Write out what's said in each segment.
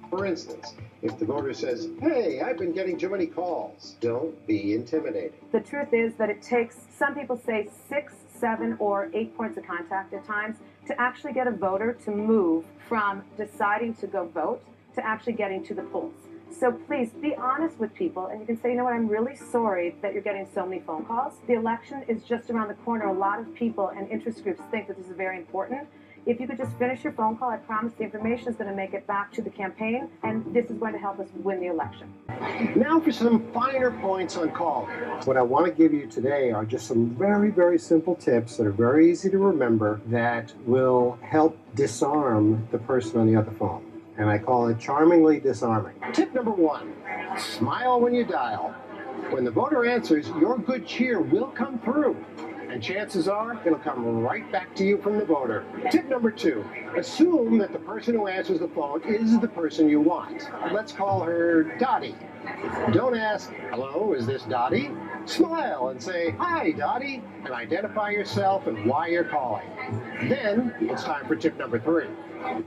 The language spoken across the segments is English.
For instance, if the voter says, "Hey, I've been getting too many calls," don't be intimidating. The truth is that it takes, some people say 6, 7, or 8 points of contact at times to actually get a voter to move from deciding to go vote to actually getting to the polls. So please be honest with people, and you can say, you know what, I'm really sorry that you're getting so many phone calls. The election is just around the corner. A lot of people and interest groups think that this is very important. If you could just finish your phone call, I promise the information is going to make it back to the campaign, and this is going to help us win the election. Now for some finer points on calling. What I want to give you today are just some very, very simple tips that are very easy to remember that will help disarm the person on the other phone. And I call it charmingly disarming. Tip number 1, smile when you dial. When the voter answers, your good cheer will come through. And chances are it'll come right back to you from the voter. Tip number 2, assume that the person who answers the phone is the person you want. Let's call her Dottie. Don't ask, "Hello, is this Dottie?" Smile and say, "Hi, Dottie," and identify yourself and why you're calling. Then it's time for tip number 3.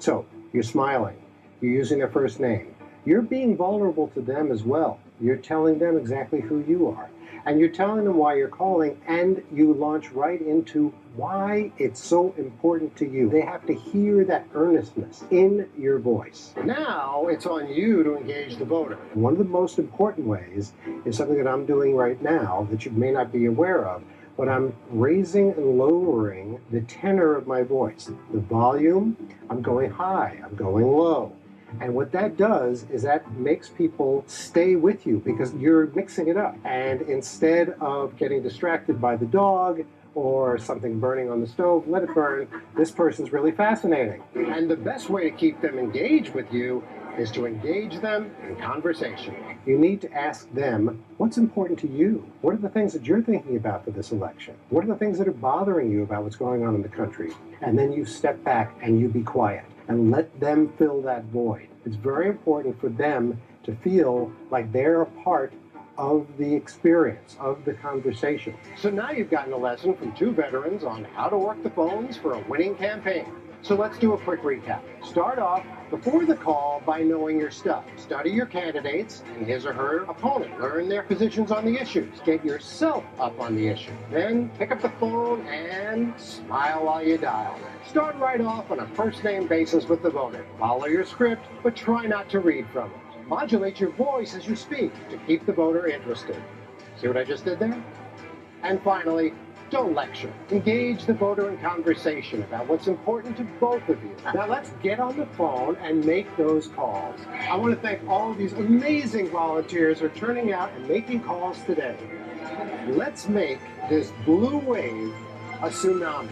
So you're smiling. You're using their first name. You're being vulnerable to them as well. You're telling them exactly who you are. And you're telling them why you're calling, and you launch right into why it's so important to you. They have to hear that earnestness in your voice. Now it's on you to engage the voter. One of the most important ways is something that I'm doing right now that you may not be aware of, but I'm raising and lowering the tenor of my voice. The volume, I'm going high, I'm going low. And what that does is that makes people stay with you because you're mixing it up. And instead of getting distracted by the dog or something burning on the stove, let it burn. This person's really fascinating. And the best way to keep them engaged with you is to engage them in conversation. You need to ask them, what's important to you? What are the things that you're thinking about for this election? What are the things that are bothering you about what's going on in the country? And then you step back and you be quiet and let them fill that void. It's very important for them to feel like they're a part of the experience, of the conversation. So now you've gotten a lesson from 2 veterans on how to work the phones for a winning campaign. So let's do a quick recap. Start off before the call by knowing your stuff. Study your candidates and his or her opponent. Learn their positions on the issues. Get yourself up on the issue. Then pick up the phone and smile while you dial. Start right off on a first-name basis with the voter. Follow your script, but try not to read from it. Modulate your voice as you speak to keep the voter interested. See what I just did there? And finally, don't lecture. Engage the voter in conversation about what's important to both of you. Now let's get on the phone and make those calls. I want to thank all of these amazing volunteers who are turning out and making calls today. Let's make this blue wave a tsunami.